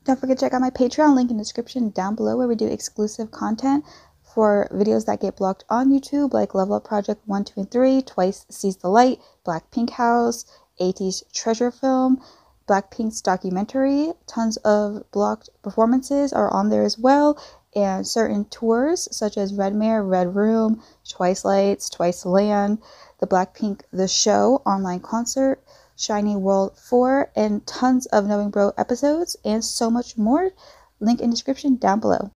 Don't forget to check out my Patreon, link in the description down below, where we do exclusive content for videos that get blocked on YouTube, like Level Up Project 1, 2, and 3, Twice Sees the Light, Blackpink House, AT's Treasure Film, Blackpink's documentary. Tons of blocked performances are on there as well, and certain tours such as Red Mare, Red Room, Twice Lights, Twice Land, the Blackpink The Show online concert, Shiny World 4, and tons of Knowing Bro episodes, and so much more. Link in description down below.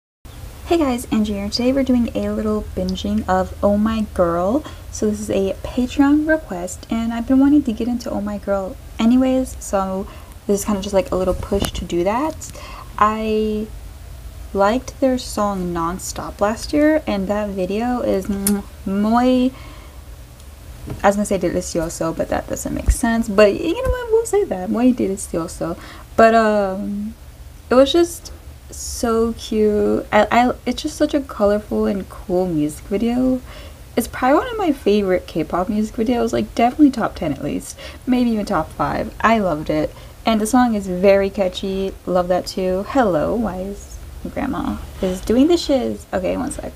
Hey guys, Angie here. Today we're doing a little binging of Oh My Girl. So this is a Patreon request, and I've been wanting to get into Oh My Girl anyways, so this is kind of just like a little push to do that. I liked their song Non-Stop last year, and that video is muy, I was gonna say delicioso, but that doesn't make sense, but you know what, we'll say that, muy delicioso. But it was just so cute. It's just such a colorful and cool music video. It's probably one of my favorite K-pop music videos, like definitely top 10 at least, maybe even top 5. I loved it, and the song is very catchy. Love that too. Hello, why is grandma is doing the shiz? Okay, one sec.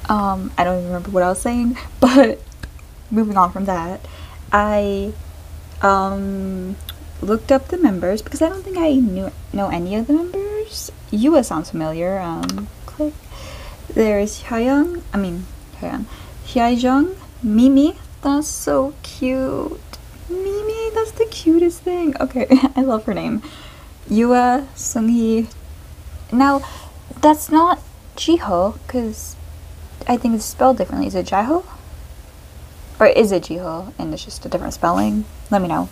I don't even remember what I was saying, but moving on from that, I looked up the members because I don't think I know any of the members. Yua sounds familiar. Click. There's Hyung, Hyejung, Mimi. That's so cute. Mimi, that's the cutest thing. Okay, I love her name. Yua, Sunghee. Now, that's not Jiho, because I think it's spelled differently. Is it Jiho? Or is it Jiho and it's just a different spelling? Let me know.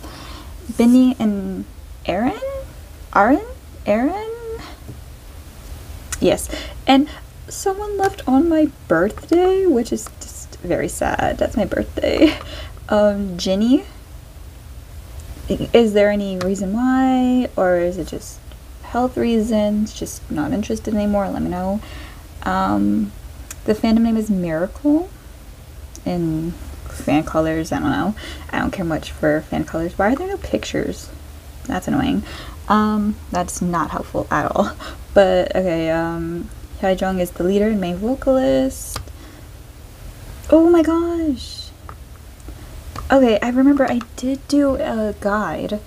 Binny and Aaron? Yes. And someone left on my birthday, which is just very sad. That's my birthday. Jinny. Is there any reason why? Or is it just health reasons? Just not interested anymore? Let me know. The fandom name is Miracle. And fan colors, I don't know. I don't care much for fan colors. Why are there no pictures? That's annoying. That's not helpful at all. But okay, Hyejung is the leader and main vocalist. Oh my gosh. Okay, I remember I did do a guide,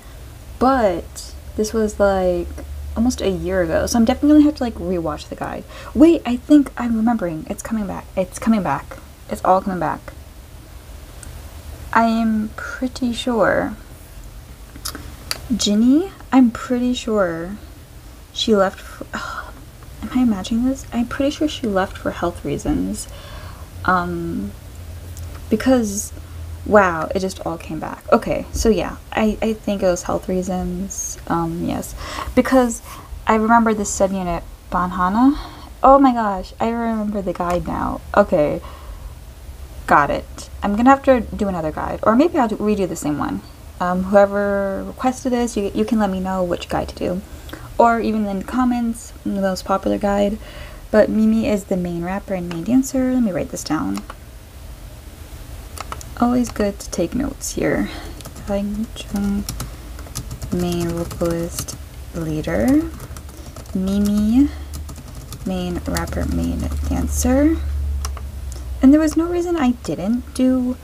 but this was like almost a year ago, so I'm definitely gonna have to like rewatch the guide. Wait, I think I'm remembering. It's coming back. It's coming back. It's all coming back. I am pretty sure Jinny, I'm pretty sure she left for, am I imagining this? I'm pretty sure she left for health reasons. Because, wow, it just all came back. Okay, so yeah, I think it was health reasons, yes. Because I remember the subunit Banhana. Oh my gosh, I remember the guide now. Okay. Got it. I'm gonna have to do another guide, or maybe I'll redo the same one. Whoever requested this, you can let me know which guide to do, or even in the comments, the most popular guide. But Mimi is the main rapper and main dancer. Let me write this down. Always good to take notes here. Hyejung, main vocalist, leader. Mimi, main rapper, main dancer. And there was no reason I didn't do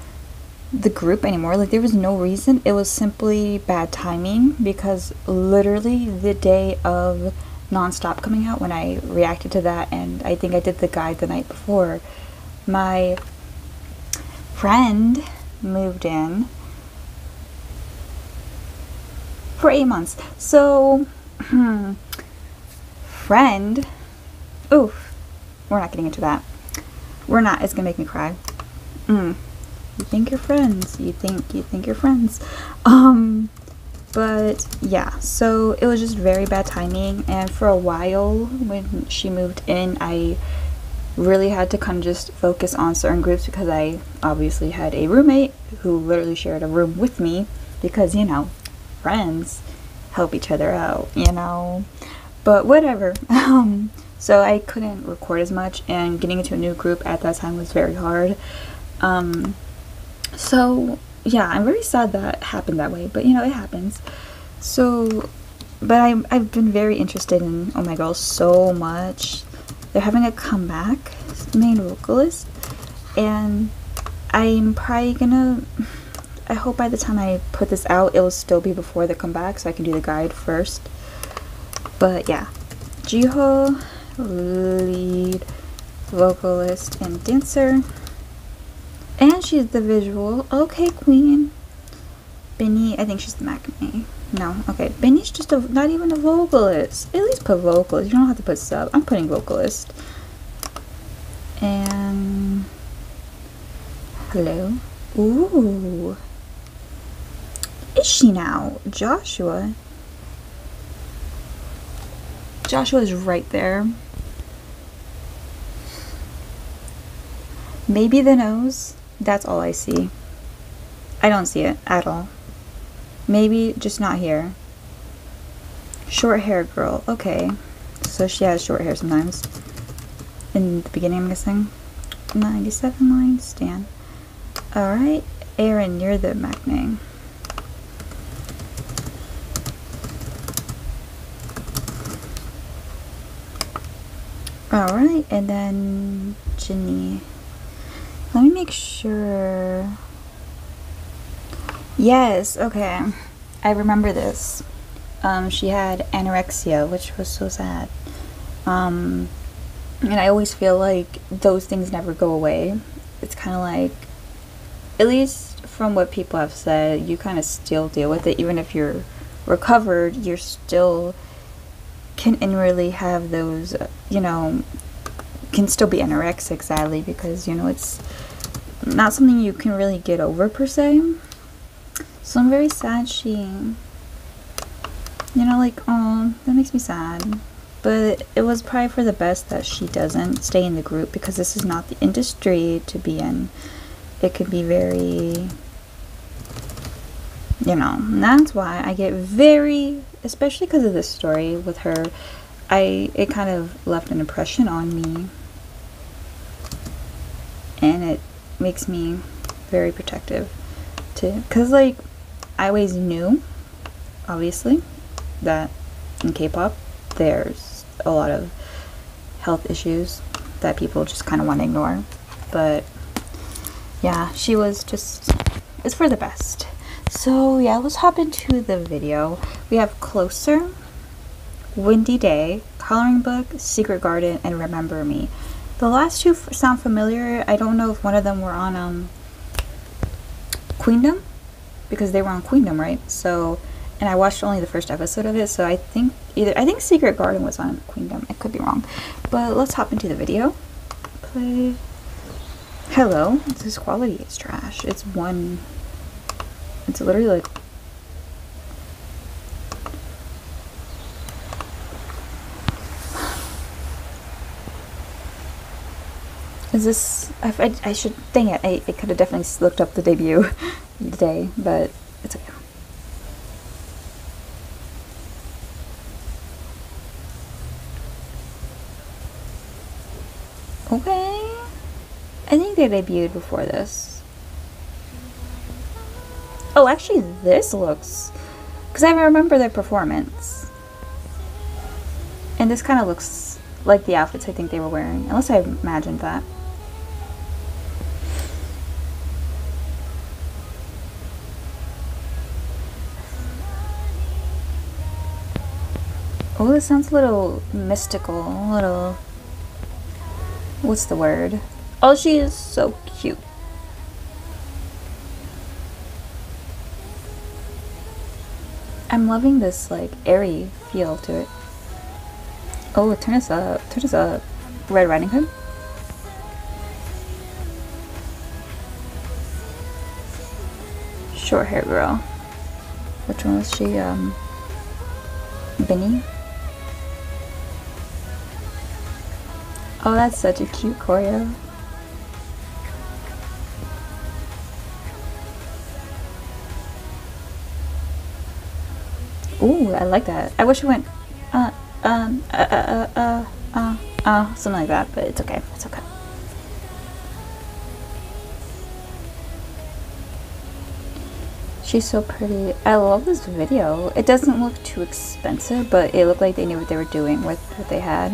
the group anymore. Like, there was no reason. It was simply bad timing, because literally the day of Non-Stop coming out, when I reacted to that, and I think I did the guide the night before, my friend moved in for 8 months. So, friend, oof, we're not getting into that. We're not. It's gonna make me cry. You think you're friends. You think you're friends. But yeah, so it was just very bad timing, and for a while when she moved in, I really had to kind of just focus on certain groups, because I obviously had a roommate who literally shared a room with me, because, you know, friends help each other out, you know. But whatever. So I couldn't record as much, and getting into a new group at that time was very hard. So yeah, I'm very sad that happened that way, but you know, it happens. So but I've been very interested in Oh My Girl so much. They're having a comeback, main vocalist, and I'm probably gonna, I hope by the time I put this out, it will still be before the comeback so I can do the guide first. But yeah, Jiho, lead vocalist and dancer, and she's the visual. Okay, queen. Benny, I think she's the Maknae. No, okay, Benny's just not even a vocalist. At least put vocalist. You don't have to put sub. I'm putting vocalist. And hello. Ooh, is she now? Joshua. Joshua is right there. Maybe the nose. That's all I see. I don't see it at all. Maybe just not here. Short hair girl. Okay. So she has short hair sometimes. In the beginning, I'm guessing. 97 line stand. Alright. Aaron, you're the Maknae. Alright, and then Ginny. Let me make sure. Yes, okay. I remember this. She had anorexia, which was so sad. And I always feel like those things never go away. It's kind of like, at least from what people have said, you kind of still deal with it. Even if you're recovered, you're still can inwardly have those, you know, can still be anorexic, sadly, because, you know, it's not something you can really get over per se. So I'm very sad she, you know, like, oh, that makes me sad. But it was probably for the best that she doesn't stay in the group, because this is not the industry to be in. It could be very, you know, and that's why I get very, especially because of this story with her, it kind of left an impression on me, and it makes me very protective too, because like I always knew, obviously, that in K-pop there's a lot of health issues that people just kind of want to ignore, but yeah, she was just, it's for the best. So yeah, let's hop into the video. We have Closer, Windy Day, Coloring Book, Secret Garden, and Remember Me. The last two sound familiar. I don't know if one of them were on Queendom, because they were on Queendom, right? So, and I watched only the first episode of it, so I think Secret Garden was on Queendom. I could be wrong, but let's hop into the video. Play. Hello. This quality is trash. It's literally like, is this, I should, dang it, I could have definitely looked up the debut today, but it's okay. Okay, I think they debuted before this. Oh, actually this looks, because I remember their performance, and this kind of looks like the outfits I think they were wearing, unless I imagined that. Oh, this sounds a little mystical, a little, what's the word? Oh, she is so cute. I'm loving this like airy feel to it. Oh, turn us up, turn us up. Red Riding Hood. Short hair girl. Which one was she? Benny? Oh, that's such a cute choreo. Ooh, I like that. I wish it went something like that, but it's okay. It's okay. She's so pretty. I love this video. It doesn't look too expensive, but it looked like they knew what they were doing with what they had.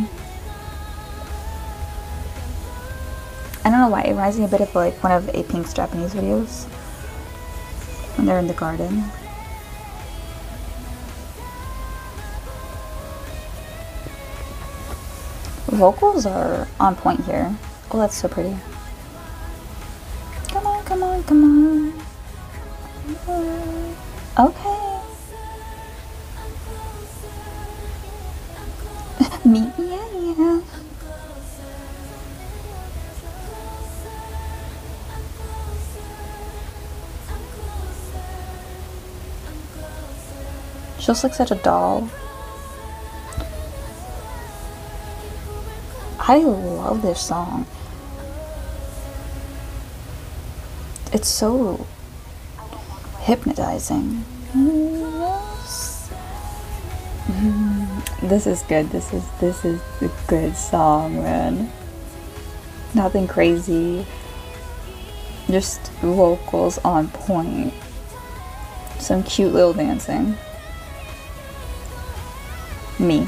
I don't know why, it reminds me a bit of like one of A Pink's Japanese videos when they're in the garden. Vocals are on point here. Oh, that's so pretty. Come on, come on, come on. Okay. Me, yeah. She looks like such a doll. I love this song. It's so hypnotizing. Yes. This is good. This is a good song, man. Nothing crazy. Just vocals on point. Some cute little dancing. Me.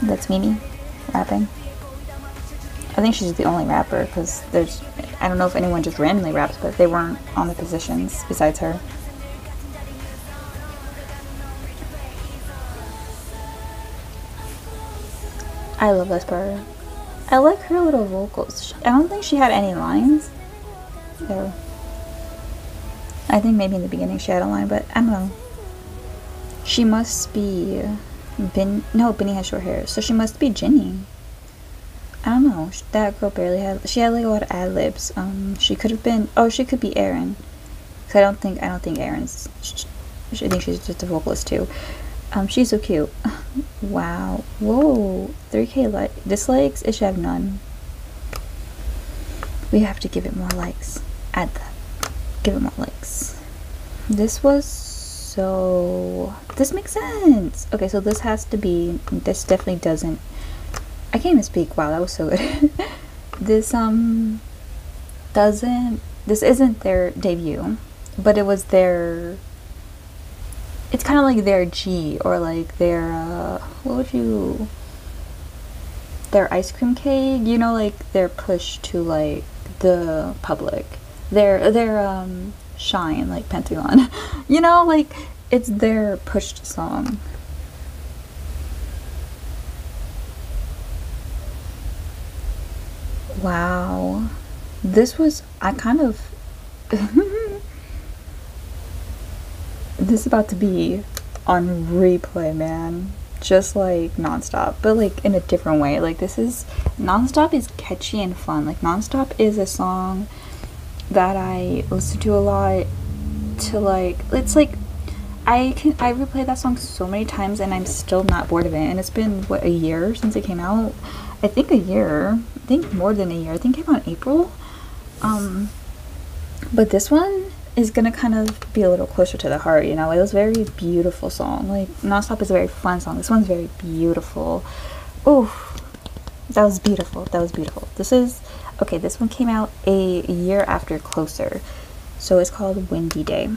That's Mimi rapping. I think she's the only rapper because I don't know if anyone just randomly raps, but they weren't on the positions besides her. I love this part. I like her little vocals. I don't think she had any lines. So I think maybe in the beginning she had a line, but I don't know. She must be no, Benny has short hair, so she must be Jenny. I don't know. That girl barely had. She had like a lot of ad libs. She could have been. Oh, she could be Erin. Cause I don't think Erin's. I think she's just a vocalist too. She's so cute. Wow. Whoa. 3K dislikes. It should have none. We have to give it more likes. Add that. Give it more likes. This was so. This makes sense. Okay, so this has to be. This definitely doesn't. I can't even speak. Wow, that was so good. This doesn't. This isn't their debut, but it was their. It's kind of like their G or like their what would you? Their ice cream cake, you know, like their push to like the public. Their shine, like Pentagon. You know, like it's their pushed song. Wow. This was, I kind of this is about to be on replay, man. Just like Nonstop, but like in a different way. Like this is, Nonstop is catchy and fun. Like Nonstop is a song that I listen to a lot to like, it's like I replay that song so many times and I'm still not bored of it. And it's been what, a year since it came out? I think a year. I think more than a year. I think it came out in April. But this one is gonna kind of be a little closer to the heart, you know. It was a very beautiful song. Like Nonstop is a very fun song. This one's very beautiful. Oh, that was beautiful. That was beautiful. This is okay. This one came out a year after Closer, so it's called Windy Day.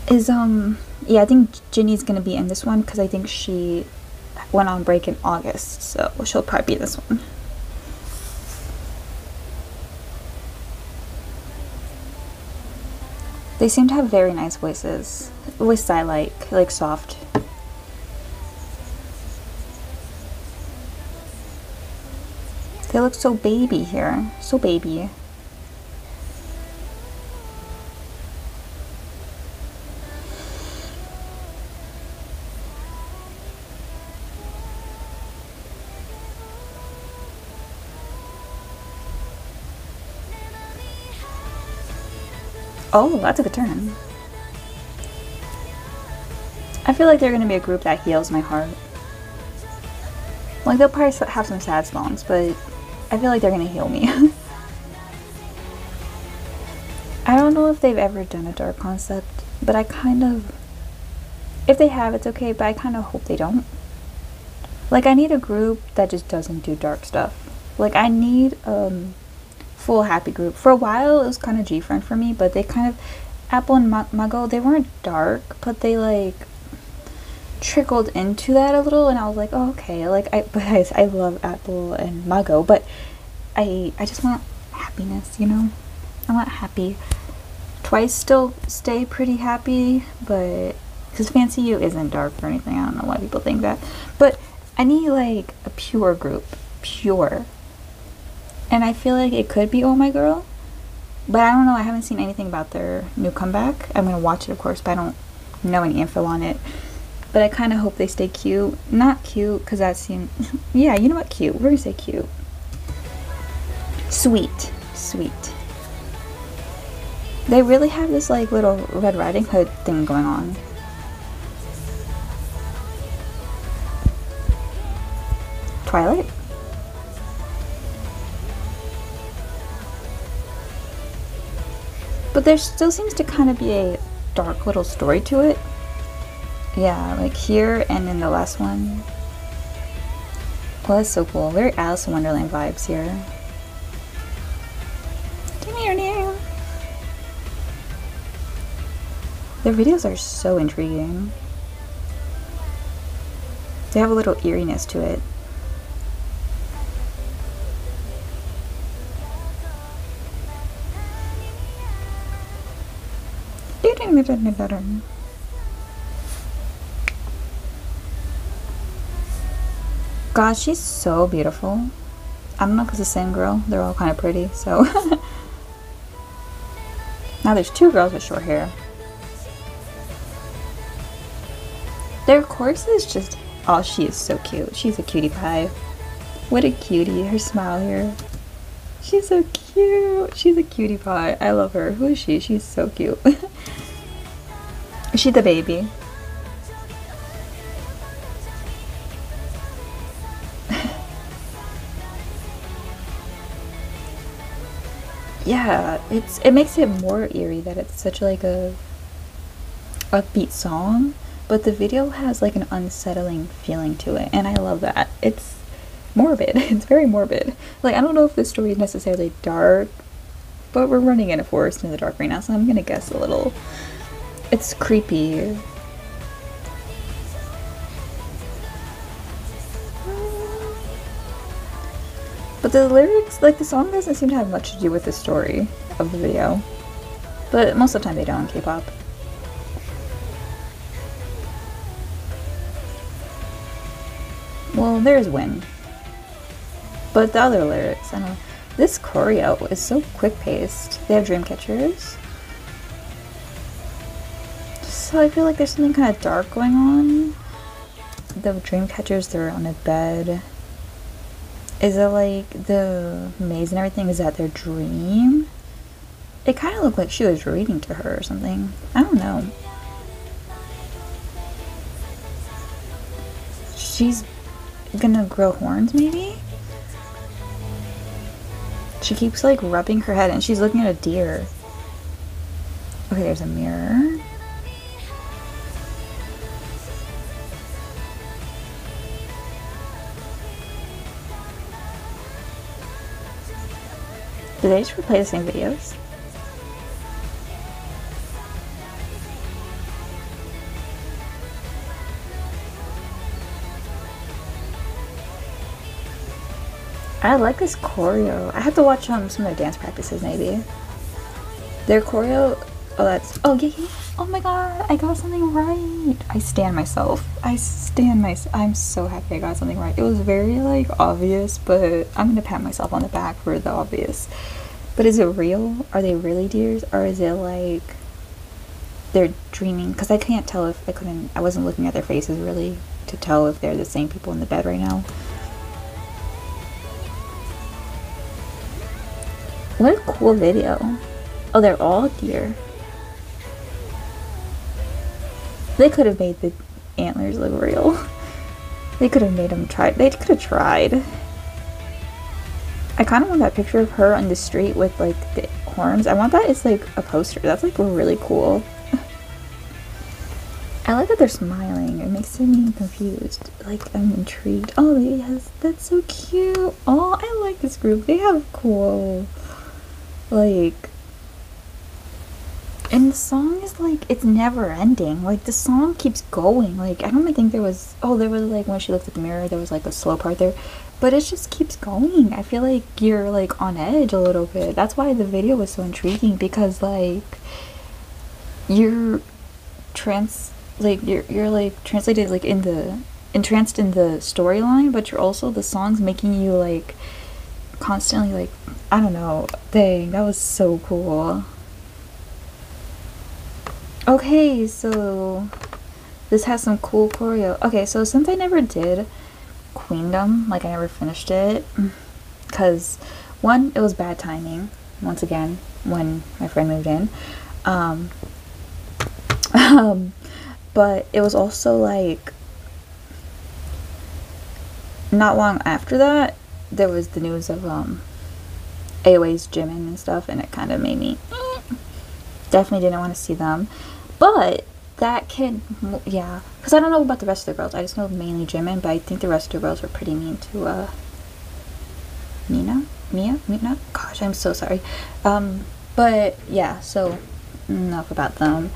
Is yeah, I think Ginny's gonna be in this one because I think she went on break in August, so she'll probably be this one. They seem to have very nice voices. Voices I like soft. They look so baby here. So baby. Oh, that took a turn. I feel like they're gonna be a group that heals my heart. Like, they'll probably have some sad songs, but I feel like they're gonna heal me. I don't know if they've ever done a dark concept, but I kind of If they have, it's okay, but I kind of hope they don't. Like, I need a group that just doesn't do dark stuff. Like, I need full happy group. For a while, it was kind of G-Friend for me, but they kind of, Apple and Muggo, they weren't dark, but they, like, trickled into that a little, and I was like, oh, okay. Like, I love Apple and Muggo, but I just want happiness, you know? I want happy. Twice still stay pretty happy, but because Fancy You isn't dark or anything. I don't know why people think that, but I need like a pure group, pure. And I feel like it could be Oh My Girl, but I don't know. I haven't seen anything about their new comeback. I'm gonna watch it, of course, but I don't know any info on it. But I kind of hope they stay cute. Not cute, because that seemed, yeah, you know what, cute. We're gonna say cute. Sweet, sweet. They really have this like little Red Riding Hood thing going on. Twilight? But there still seems to kind of be a dark little story to it. Yeah, like here and in the last one. Well, that's so cool. Very Alice in Wonderland vibes here. Give me your name. Their videos are so intriguing. They have a little eeriness to it. God, she's so beautiful. I don't know if it's the same girl. They're all kind of pretty, so. Now there's two girls with short hair. Their course is just, oh, she is so cute. She's a cutie pie. What a cutie. Her smile here. She's so cute. She's a cutie pie. I love her. Who is she? She's so cute. Is she the baby? Yeah, it makes it more eerie that it's such like a upbeat song, but the video has like an unsettling feeling to it, and I love that. It's morbid. It's very morbid. Like, I don't know if the story is necessarily dark, but we're running in a forest in the dark right now, so I'm gonna guess a little. It's creepy. But the lyrics, like the song doesn't seem to have much to do with the story of the video. But most of the time they don't in K-pop. Well, there's Win. But the other lyrics, I don't know. This choreo is so quick-paced. They have dream catchers. So I feel like there's something kind of dark going on. The dream catchers, they're on a bed. Is it like the maze and everything? Is that their dream? It kind of looked like she was reading to her or something. I don't know. She's gonna grow horns, maybe? She keeps like rubbing her head and she's looking at a deer. Okay, there's a mirror. Do they just replay the same videos? I like this choreo. I have to watch some of their dance practices maybe. Their choreo, oh that's, oh yeah, yeah. Oh my god, I got something right. I stand myself. I'm so happy I got something right. It was very like obvious, but I'm gonna pat myself on the back for the obvious. But is it real? Are they really deers? Or is it like they're dreaming? Because I can't tell if I wasn't looking at their faces really to tell if they're the same people in the bed right now. What a cool video. Oh, they're all deer. They could have made the antlers look real. They could have made them try. They could have tried. I kind of want that picture of her on the street with like the horns. I want that as like a poster. That's like really cool. I like that they're smiling. It makes me confused. Like, I'm intrigued. Oh, yes, that's so cute. Oh, I like this group. They have cool, like, and the song is like, it's never ending. Like, the song keeps going. Like, I don't even think there was, oh, there was like when she looked at the mirror, there was like a slow part there. But it just keeps going. I feel like you're like on edge a little bit. That's why the video was so intriguing, because like you're you're like translated like in the entranced in the storyline, but you're also, the song's making you like constantly like, I don't know. Dang, that was so cool. Okay, so this has some cool choreo. Okay, so since I never did Queendom, like I never finished it, because one, it was bad timing, once again, when my friend moved in, but it was also like, not long after that, there was the news of AOA's gymming and stuff, and it kind of made me, definitely didn't want to see them. But that kid, yeah, because I don't know about the rest of the girls. I just know mainly Jimin, but I think the rest of the girls were pretty mean to Mina. Gosh, I'm so sorry. But yeah, so enough about them.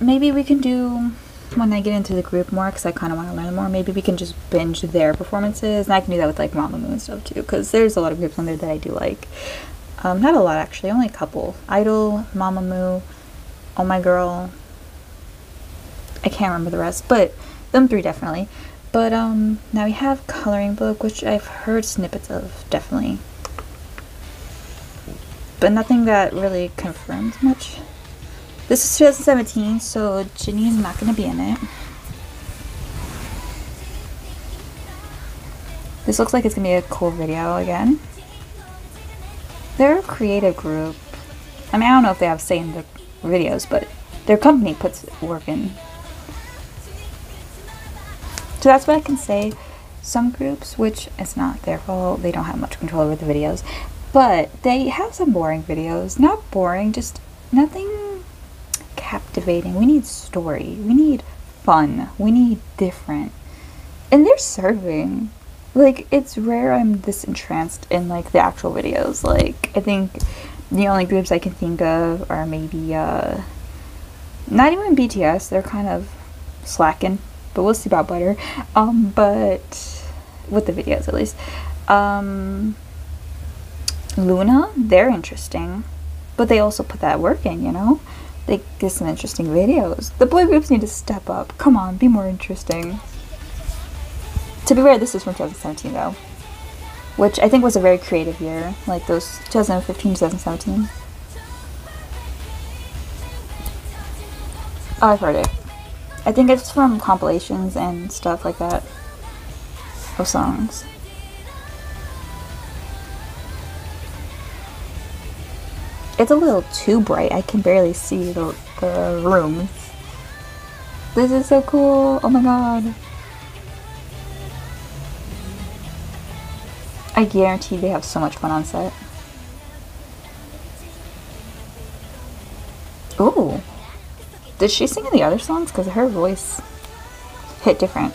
Maybe we can do, when I get into the group more, because I kind of want to learn more, maybe we can just binge their performances, and I can do that with like Mamamoo and stuff too, because there's a lot of groups on there that I do like. Not a lot actually, only a couple. Idol, Mamamoo, Oh My Girl, I can't remember the rest, but them three definitely. But now we have Coloring Book, which I've heard snippets of, definitely, but nothing that really confirms much. This is 2017, so Ginny is not going to be in it. This looks like it's going to be a cool video again. They're a creative group. I mean, I don't know if they have say in the videos, but their company puts work in. So that's what I can say. Some groups, which it's not their fault, they don't have much control over the videos, but they have some boring videos. Not boring, just nothing captivating. We need story. We need fun. We need different. And they're serving. Like, it's rare I'm this entranced in like the actual videos. Like, I think the only groups I can think of are maybe not even BTS. They're kind of slacking, but we'll see about Butter. But with the videos at least. Luna, they're interesting, but they also put that work in, you know? They get some interesting videos. The boy groups need to step up. Come on, be more interesting. To be fair, this is from 2017 though, which I think was a very creative year, like those 2015, 2017. Oh, I've heard it. I think it's from compilations and stuff like that of songs. It's a little too bright. I can barely see the rooms. This is so cool. Oh my god. I guarantee they have so much fun on set. Ooh. Did she sing in the other songs? Because her voice hit different.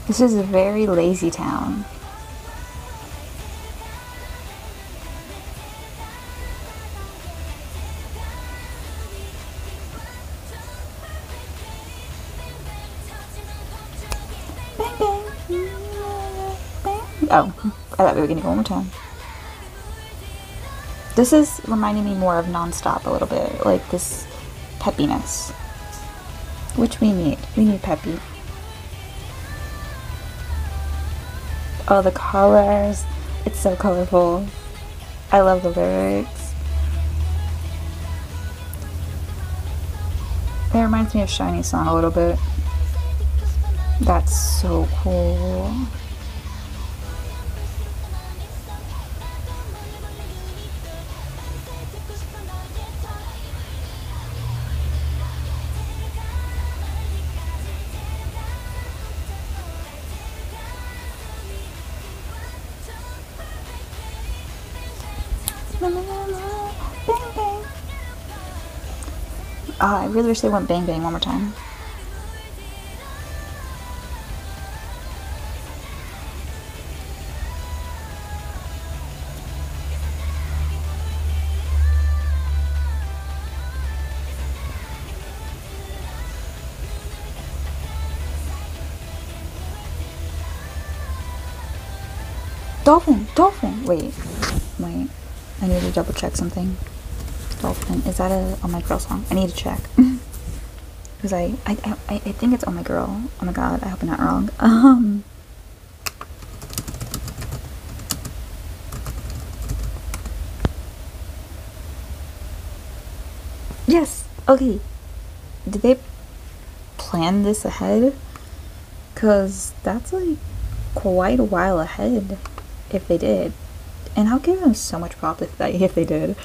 This is a very lazy town. Oh, I thought we were gonna go one more time. This is reminding me more of Non-Stop a little bit, like this peppiness, which we need. We need peppy. Oh, the colors. It's so colorful. I love the lyrics. It reminds me of Shiny's song a little bit. That's so cool. Bang, bang. I really wish they went bang bang one more time. Dolphin! Dolphin! Wait. I need to double check something. Dolphin. Is that a Oh My Girl song? I need to check. Because I think it's Oh My Girl. Oh my god, I hope I'm not wrong. Yes! Okay. Did they plan this ahead? Because that's like quite a while ahead if they did. And I'll give them so much props if they did.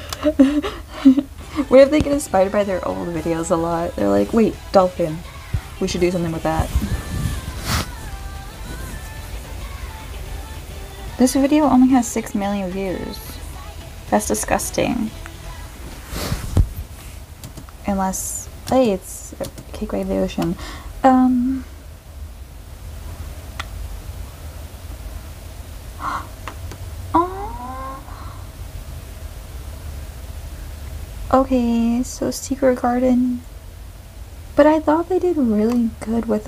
What if they get inspired by their old videos a lot? They're like, wait, dolphin. We should do something with that. This video only has 6 million views. That's disgusting. Unless, hey, it's Cake Wave the Ocean. Okay, so Secret Garden. But I thought they did really good with,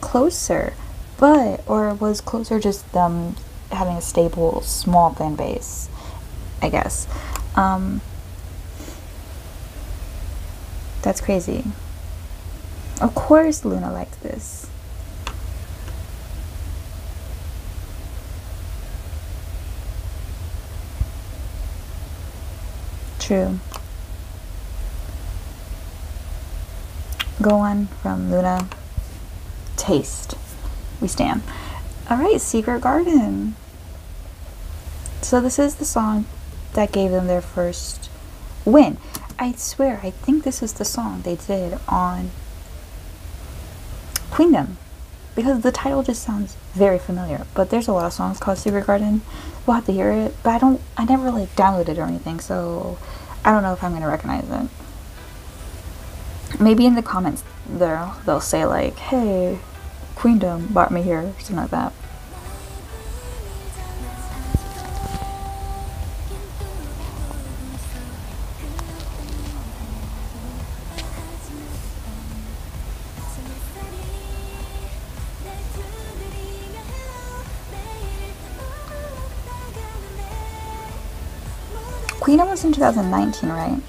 Closer. But, or was Closer just them having a stable, small fan base? I guess. That's crazy. Of course Luna likes this. True. Go on from Luna. Taste. We stand. Alright, Secret Garden. So this is the song that gave them their first win. I swear, I think this is the song they did on Queendom. Because the title just sounds very familiar. But there's a lot of songs called Secret Garden. We'll have to hear it. But I never like downloaded it or anything, so I don't know if I'm gonna recognize it. Maybe in the comments they'll say like, hey, Queendom brought me here, something like that. Queendom was in 2019, right?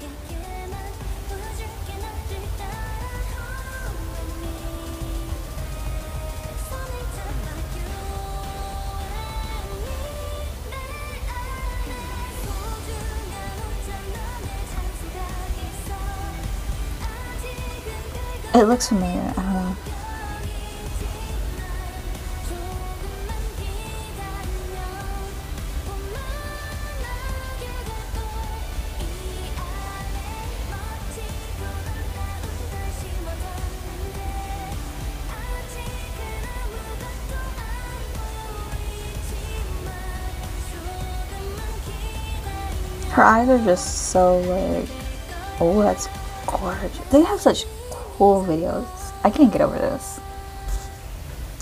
It looks familiar, I don't know. Her eyes are just so like, oh, that's gorgeous. They have such cool videos. I can't get over this.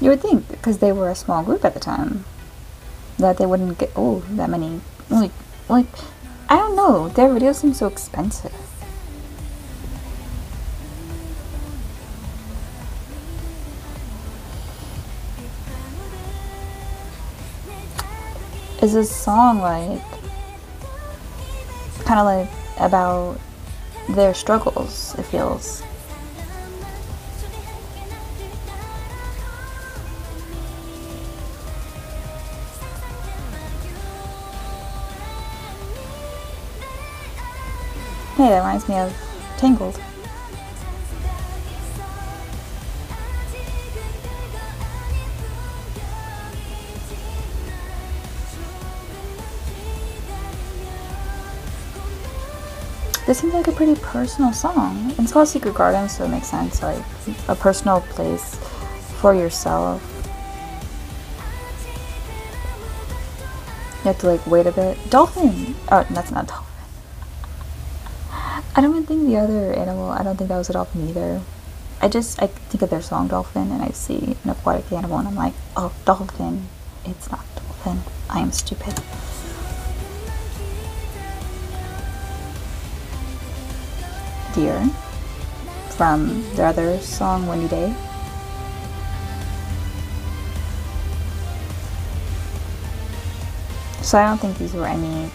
You would think, because they were a small group at the time, that they wouldn't get, that many, like, I don't know, their videos seem so expensive. Is this song like kind of like about their struggles, it feels. Hey, that reminds me of Tangled. This seems like a pretty personal song. And it's called Secret Garden, so it makes sense, like a personal place for yourself. You have to like wait a bit. Dolphin! Oh, that's not Dolphin. I don't even think the other animal, I don't think that was a dolphin either. I think of their song Dolphin and I see an aquatic animal and I'm like, oh, dolphin. It's not dolphin. I am stupid. Deer from their other song Windy Day. So I don't think these were any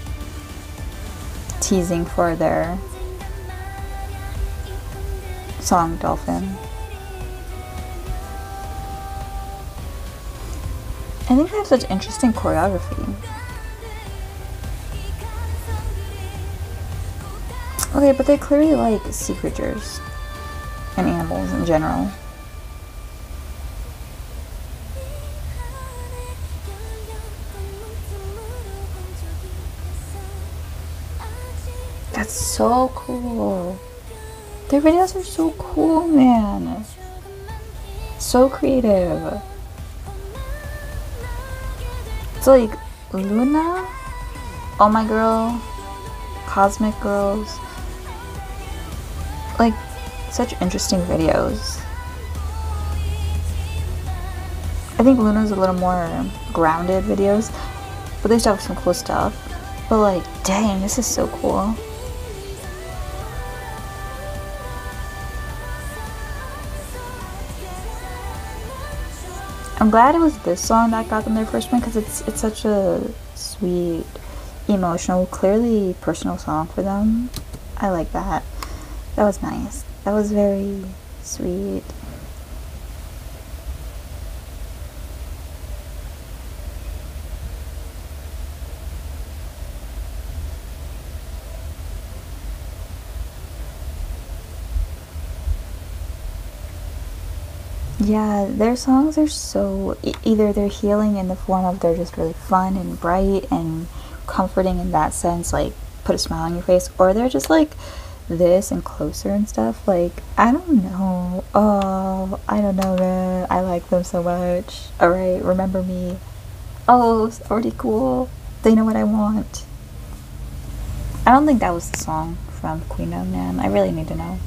teasing for their song Dolphin. I think they have such interesting choreography. Okay, but they clearly like sea creatures and animals in general. That's so cool. Their videos are so cool, man. So creative. It's like Luna, Oh My Girl, Cosmic Girls. Like, such interesting videos. I think Luna's a little more grounded videos, but they still have some cool stuff. But like, dang, this is so cool. I'm glad it was this song that got them their first win because it's such a sweet, emotional, clearly personal song for them. I like that. That was nice. That was very sweet. Yeah, their songs are so, either they're healing in the form of they're just really fun and bright and comforting in that sense, like put a smile on your face, or they're just like this and closer and stuff. Like, I don't know. Oh, I don't know, man. I like them so much. Alright, remember me. Oh, it's already cool. They know what I want. I don't think that was the song from Queendom, man. I really need to know.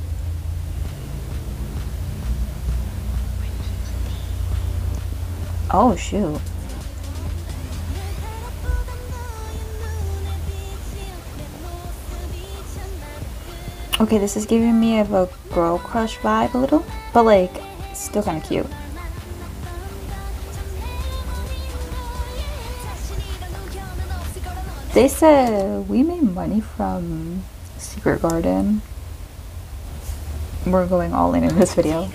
Oh, shoot. Okay, this is giving me of a girl crush vibe a little, but like, still kind of cute. They said we made money from Secret Garden. We're going all in this video.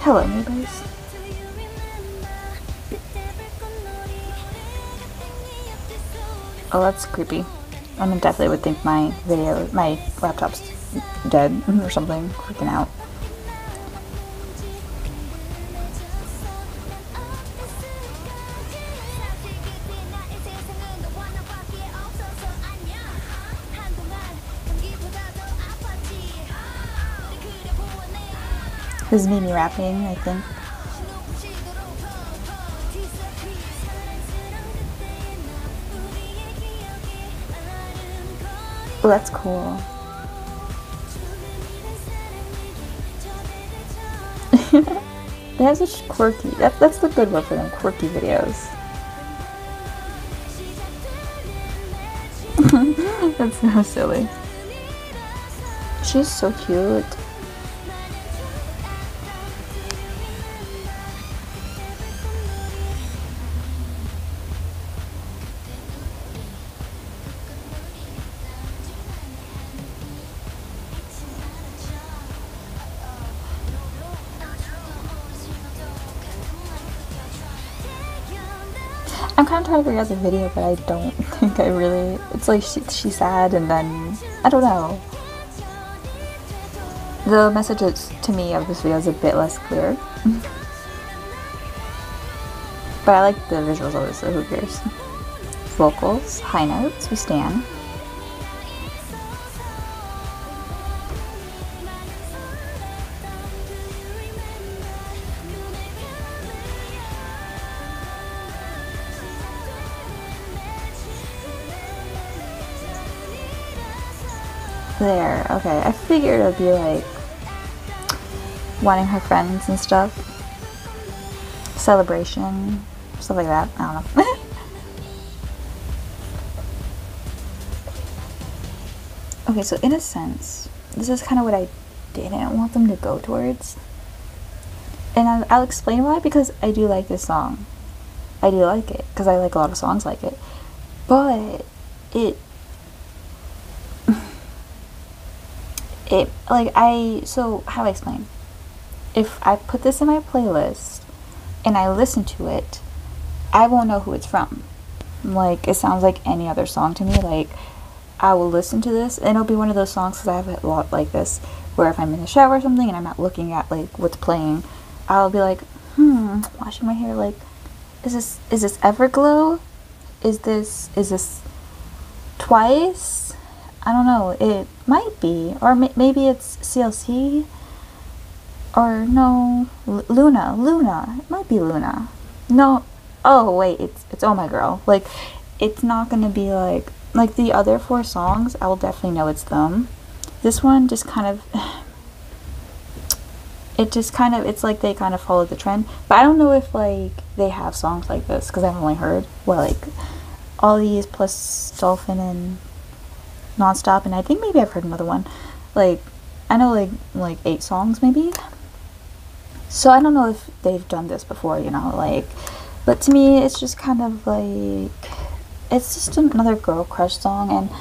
Hello, neighbors. Oh, that's creepy. I definitely would think my laptop's dead or something, freaking out. This is Mimi rapping, I think. Oh, that's cool. They have such quirky, that's the good word for them, quirky videos. That's so silly. She's so cute. I'm kind of trying to figure out the video, but I don't think I really... It's like she's sad, and then... I don't know. The message to me of this video is a bit less clear. But I like the visuals of this, so who cares? Vocals, high notes, we stand. There, okay. I figured it would be like wanting her friends and stuff. Celebration, stuff like that. I don't know. Okay, so in a sense, this is kind of what I didn't want them to go towards. And I'll explain why, because I do like this song. I do like it, because I like a lot of songs like it. But so how do I explain? If I put this in my playlist and I listen to it, I won't know who it's from. Like, it sounds like any other song to me. Like, I will listen to this and it'll be one of those songs, because I have a lot like this, where if I'm in the shower or something and I'm not looking at like what's playing, I'll be like, washing my hair, like, is this Everglow? Is this Twice? I don't know, it might be, or maybe it's CLC, or no, Luna, it might be Luna, no, oh wait, it's Oh My Girl. Like, it's not gonna be like the other 4 songs, I will definitely know it's them. This one just kind of, it's like they kind of followed the trend, but I don't know if like they have songs like this, because I've only heard, well, like all these plus Dolphin and Nonstop, and I think maybe I've heard another one. Like, I know like 8 songs maybe. So I don't know if they've done this before, you know, like, but to me it's just kind of like, it's just another girl crush song, and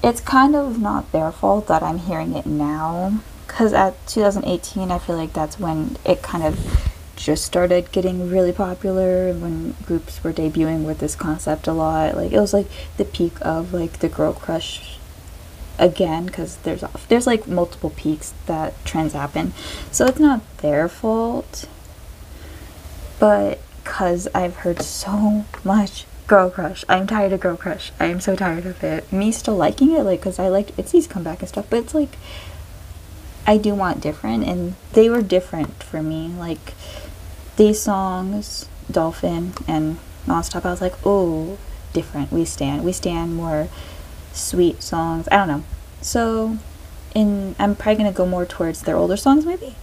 it's kind of not their fault that I'm hearing it now, because at 2018 I feel like that's when it kind of just started getting really popular, when groups were debuting with this concept a lot. Like, it was like the peak of like the girl crush again, because there's like multiple peaks that trends happen, so it's not their fault, but because I've heard so much girl crush, I'm tired of girl crush. I am so tired of it. Me still liking it, like, because I liked Itzy's comeback and stuff, but it's like I do want different, and they were different for me. Like, these songs, Dolphin and Nonstop, I was like, oh, different. We stand more sweet songs. I don't know. So I'm probably gonna go more towards their older songs maybe,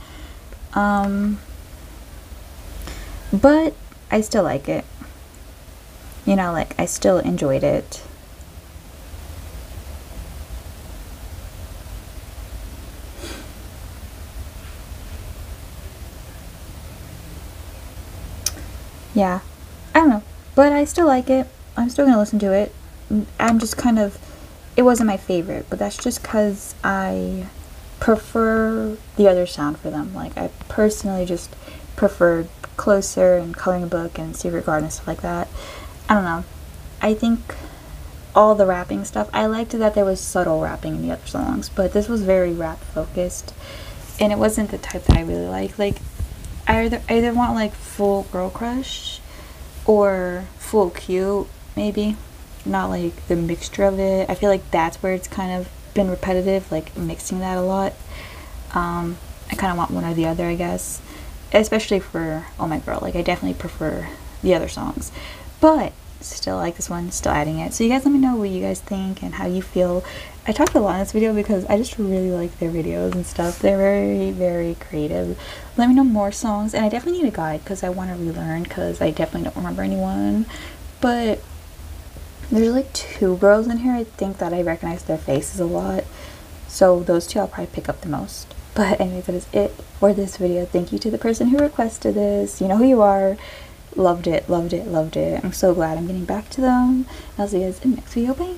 but I still like it, you know, like, I still enjoyed it. Yeah, I don't know, but I still like it. I'm still gonna listen to it. I'm just kind of, it wasn't my favorite, but that's just because I prefer the other sound for them. Like, I personally just preferred Closer and Coloring Book and Secret Garden and stuff like that. I don't know. I think all the rapping stuff, I liked that there was subtle rapping in the other songs, but this was very rap focused, and it wasn't the type that I really like. Like, I either want like full girl crush or full cute, maybe. Not like the mixture of it. I feel like that's where it's kind of been repetitive, like mixing that a lot. I kind of want one or the other, I guess, especially for Oh My Girl. Like, I definitely prefer the other songs, but still like this one, still adding it. So you guys let me know what you guys think and how you feel. I talked a lot in this video because I just really like their videos and stuff. They're very, very creative. Let me know more songs, and I definitely need a guide because I want to relearn, because I definitely don't remember anyone. But there's like 2 girls in here I think that I recognize their faces a lot, so those 2 I'll probably pick up the most. But anyways, that is it for this video. Thank you to the person who requested this. You know who you are. Loved it, loved it, loved it. I'm so glad I'm getting back to them. I'll see you guys in the next video. Bye.